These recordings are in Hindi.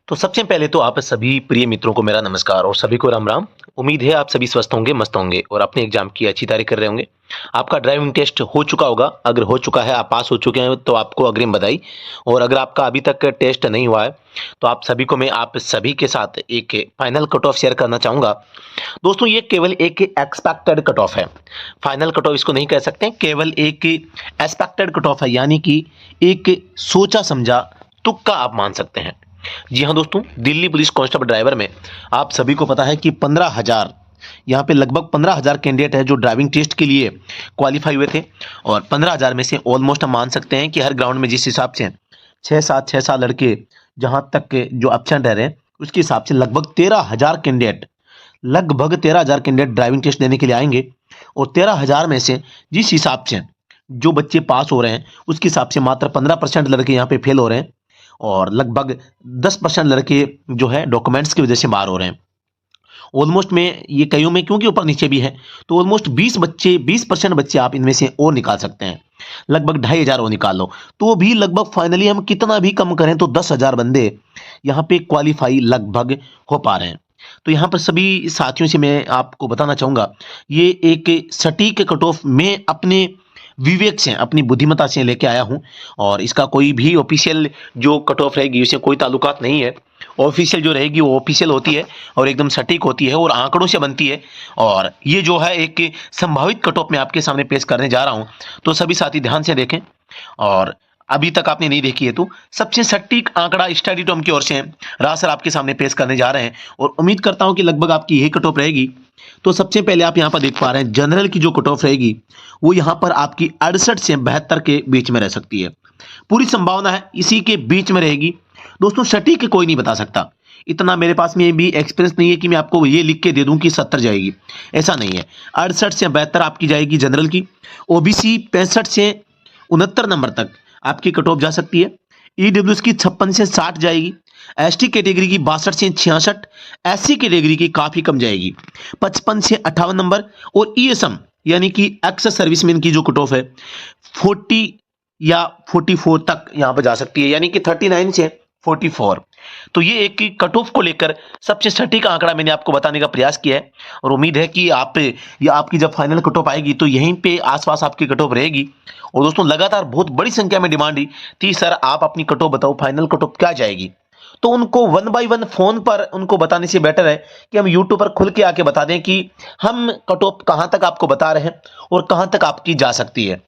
तो सबसे पहले तो आप सभी प्रिय मित्रों को मेरा नमस्कार और सभी को राम राम। उम्मीद है आप सभी स्वस्थ होंगे, मस्त होंगे और अपने एग्जाम की अच्छी तैयारी कर रहे होंगे। आपका ड्राइविंग टेस्ट हो चुका होगा। अगर हो चुका है, आप पास हो चुके हैं तो आपको अग्रिम बधाई। और अगर आपका अभी तक टेस्ट नहीं हुआ है तो आप सभी को मैं आप सभी के साथ एक फाइनल कट ऑफ शेयर करना चाहूँगा। दोस्तों, ये केवल एक एक्सपेक्टेड कट ऑफ है। फाइनल कट ऑफ इसको नहीं कह सकते, केवल एक एक्सपेक्टेड कट ऑफ है, यानी कि एक सोचा समझा तुक्का आप मान सकते हैं। जी हाँ दोस्तों, दिल्ली पुलिस कांस्टेबल ड्राइवर में आप सभी को पता है कि 15,000 यहाँ पे लगभग 15,000 कैंडिडेट है जो ड्राइविंग टेस्ट के लिए क्वालिफाई हुए थे। और 15,000 में से ऑलमोस्ट हम मान सकते हैं कि हर ग्राउंड में जिस हिसाब से 6-7 लड़के जहाँ तक के जो एब्सेंट रह रहे हैं, उसके हिसाब से लगभग 13,000 कैंडिडेट ड्राइविंग टेस्ट देने के लिए आएंगे। और 13,000 में से जिस हिसाब से जो बच्चे पास हो रहे हैं, उसके हिसाब से मात्र 15% लड़के यहाँ पे फेल हो रहे हैं और लगभग 10% लड़के जो है डॉक्यूमेंट्स की वजह से बाहर हो रहे हैं। ऑलमोस्ट में ये कईयों में क्योंकि ऊपर नीचे भी है, तो ऑलमोस्ट 20% बच्चे आप इनमें से और निकाल सकते हैं। लगभग 2,500 और निकाल लो तो भी लगभग फाइनली हम कितना भी कम करें तो 10,000 बंदे यहाँ पे क्वालिफाई लगभग हो पा रहे हैं। तो यहाँ पर सभी साथियों से मैं आपको बताना चाहूंगा, ये एक सटीक कट ऑफ में अपने विवेक से, अपनी बुद्धिमत्ता से लेके आया हूं। और इसका कोई भी ऑफिशियल जो कट ऑफ रहेगी उससे कोई ताल्लुकात नहीं है। ऑफिशियल जो रहेगी वो ऑफिशियल होती है और एकदम सटीक होती है और आंकड़ों से बनती है। और ये जो है एक संभावित कट ऑफ मैं आपके सामने पेश करने जा रहा हूं, तो सभी साथी ध्यान से देखें। और अभी तक आपने नहीं देखी है तो सबसे सटीक आंकड़ा स्टडी टॉम की ओर से राज सर आपके सामने पेश करने जा रहे हैं और उम्मीद करता हूं कि लगभग आपकी यही कट ऑफ रहेगी। तो सबसे पहले आप यहां पर देख पा रहे हैं जनरल की जो कट ऑफ रहेगी वो यहां पर आपकी 68 से 72 के बीच में रह सकती है। पूरी संभावना है इसी के बीच में रहेगी। दोस्तों, सटीक कोई नहीं बता सकता, इतना मेरे पास में भी एक्सपीरियंस नहीं है कि मैं आपको ये लिख के दे दूं कि 70 जाएगी, ऐसा नहीं है। 68 से 72 आपकी जाएगी जनरल की। ओबीसी 65 से 69 नंबर तक आपकी कट ऑफ जा सकती है। ईडब्ल्यूएस की 56 से 60 जाएगी। एसटी कैटेगरी की 62 से 66। एससी कैटेगरी की काफी कम जाएगी, 55 से 58 नंबर। और ईएसएम यानी कि एक्स सर्विसमैन की जो कट ऑफ है 40 या 44 तक यहां पर जा सकती है, यानी कि 39 से 44। तो ये एक कट ऑफ को लेकर सबसे सटीक आंकड़ा मैंने आपको बताने का प्रयास किया है। और उम्मीद है कि आपकी जब फाइनल कट ऑफ आएगी तो यहीं पे आसपास आपकी कट ऑफ रहेगी। और दोस्तों, लगातार बहुत बड़ी संख्या में डिमांड थी, सर आप अपनी कट ऑफ बताओ, फाइनल कट ऑफ क्या जाएगी। तो उनको 1 बाय 1 फोन पर उनको बताने से बेटर है कि हम यूट्यूब पर खुल के आके बता दें कि हम कट ऑफ कहां तक आपको बता रहे हैं और कहां तक आपकी जा सकती है।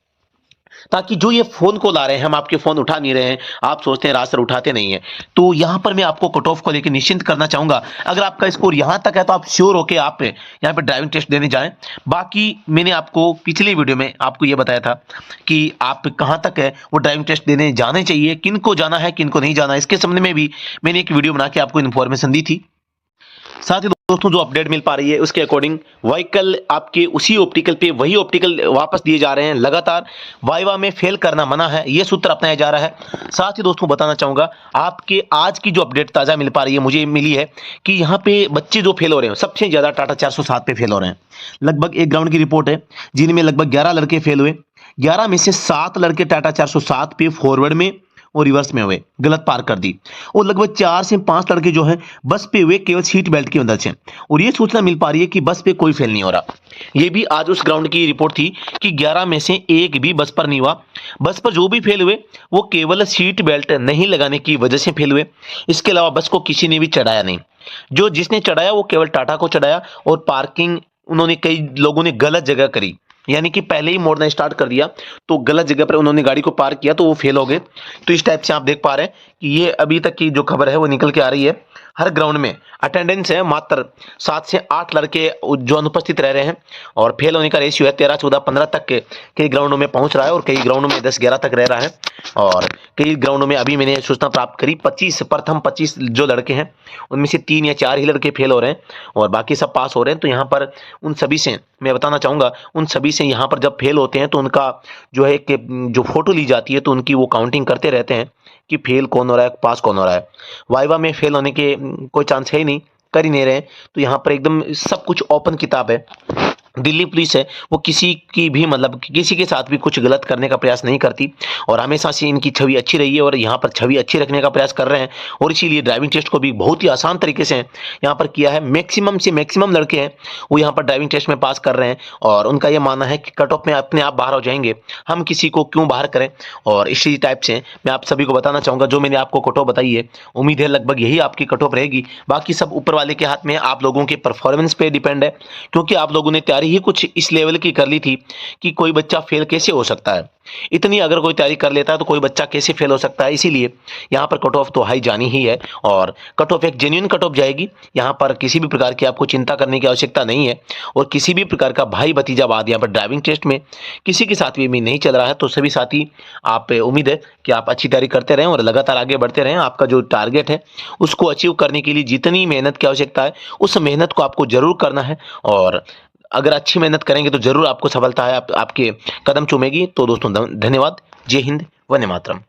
ताकि जो ये फोन कॉल आ रहे हैं, हम आपके फोन उठा नहीं रहे हैं, आप सोचते हैं राज सर उठाते नहीं है, तो यहां पर मैं आपको कट ऑफ को लेकर निश्चिंत करना चाहूंगा। अगर आपका स्कोर यहां तक है तो आप श्योर होकर आप यहां पर ड्राइविंग टेस्ट देने जाएं। बाकी मैंने आपको पिछली वीडियो में आपको यह बताया था कि आप कहां तक है वो ड्राइविंग टेस्ट देने जाने चाहिए, किनको जाना है किनको नहीं जाना, इसके संबंध में भी मैंने एक वीडियो बना के आपको इन्फॉर्मेशन दी थी। साथ ही दोस्तों, जो अपडेट मिल पा रही है उसके अकॉर्डिंग व्हीकल आपके उसी ऑप्टिकल पे वही ऑप्टिकल वापस दिए जा रहे हैं। लगातार वाइवा में फेल करना मना है, यह सूत्र अपनाया जा रहा है। साथ ही दोस्तों, बताना चाहूंगा आपके आज की जो अपडेट ताजा मिल पा रही है, मुझे मिली है कि यहाँ पे बच्चे जो फेल हो रहे हैं सबसे ज्यादा टाटा 407 पे फेल हो रहे हैं। लगभग एक ग्राउंड की रिपोर्ट है जिनमें लगभग 11 लड़के फेल हुए। 11 में से 7 लड़के टाटा 407 पे फॉरवर्ड में और रिवर्स में हुए, गलत पार कर दी। और लगभग 4 से 5 लड़के जो हैं बस पे हुए केवल सीट बेल्ट की मदद से। और ये सूचना मिल पा रही है कि बस पे कोई फेल नहीं हो रहा। ये भी आज उस ग्राउंड की रिपोर्ट थी कि 11 में से एक भी बस पर नहीं हुआ। बस पर जो भी फेल हुए वो केवल सीट बेल्ट नहीं लगाने की वजह से फेल हुए। इसके अलावा बस को किसी ने भी चढ़ाया नहीं। जो जिसने चढ़ाया वो केवल टाटा को चढ़ाया। और पार्किंग उन्होंने कई लोगों ने गलत जगह करी, यानी कि पहले ही मोड़ना स्टार्ट कर दिया तो गलत जगह पर उन्होंने गाड़ी को पार्क किया तो वो फेल हो गए। तो इस टाइप से आप देख पा रहे हैं कि ये अभी तक की जो खबर है वो निकल के आ रही है। हर ग्राउंड में अटेंडेंस है मात्र 7 से 8 लड़के जो अनुपस्थित रह रहे हैं। और फेल होने का रेशियो है 13, 14, 15 तक के कई ग्राउंडों में पहुंच रहा है और कई ग्राउंडों में 10, 11 तक रह रहा है। और कई ग्राउंडों में अभी मैंने सूचना प्राप्त करी प्रथम 25 जो लड़के हैं उनमें से 3 या 4 ही लड़के फेल हो रहे हैं और बाकी सब पास हो रहे हैं। तो यहाँ पर उन सभी से मैं बताना चाहूंगा, उन सभी से यहाँ पर जब फेल होते हैं तो उनका जो है कि जो फोटो ली जाती है तो उनकी वो काउंटिंग करते रहते हैं कि फेल कौन हो रहा है, पास कौन हो रहा है। वाइवा में फेल होने के कोई चांस है ही नहीं, कर ही नहीं रहे। तो यहाँ पर एकदम सब कुछ ओपन किताब है। दिल्ली पुलिस है वो किसी की भी मतलब किसी के साथ भी कुछ गलत करने का प्रयास नहीं करती और हमेशा से इनकी छवि अच्छी रही है और यहाँ पर छवि अच्छी रखने का प्रयास कर रहे हैं और इसीलिए ड्राइविंग टेस्ट को भी बहुत ही आसान तरीके से यहाँ पर किया है। मैक्सिमम से मैक्सिमम लड़के हैं वो यहाँ पर ड्राइविंग टेस्ट में पास कर रहे हैं और उनका यह मानना है कि कट ऑफ में अपने आप बाहर हो जाएंगे, हम किसी को क्यों बाहर करें। और इसी टाइप से मैं आप सभी को बताना चाहूँगा जो मैंने आपको कट ऑफ बताई है, उम्मीद है लगभग यही आपकी कट ऑफ रहेगी। बाकी सब ऊपर वाले के हाथ में है, आप लोगों के परफॉर्मेंस पे डिपेंड है, क्योंकि आप लोगों ने तैयारी ही कुछ इस लेवल की कर ली थी कि कोई बच्चा फेल कैसे हो सकता है। इतनी अगर कोई तैयारी कर लेता है तो कोई बच्चा कैसे फेल हो सकता है। इसीलिए यहाँ पर कट ऑफ तो हाई जानी ही है और कट ऑफ एक जेन्युइन कट ऑफ जाएगी। यहाँ पर किसी भी प्रकार की आपको चिंता करने की आवश्यकता नहीं है और किसी भी प्रकार का भाई भतीजावाद यहाँ पर ड्राइविंग टेस्ट में किसी के साथ भी नहीं चल रहा है। तो सभी साथी आप उम्मीद है कि आप अच्छी तैयारी करते रहें और लगातार आगे बढ़ते रहें। आपका जो टारगेट है उसको अचीव करने के लिए जितनी मेहनत की आवश्यकता है उस मेहनत को आपको जरूर करना है और अगर अच्छी मेहनत करेंगे तो जरूर आपको सफलता है आपके कदम चूमेगी। तो दोस्तों धन्यवाद। जय हिंद, वंदे मातरम।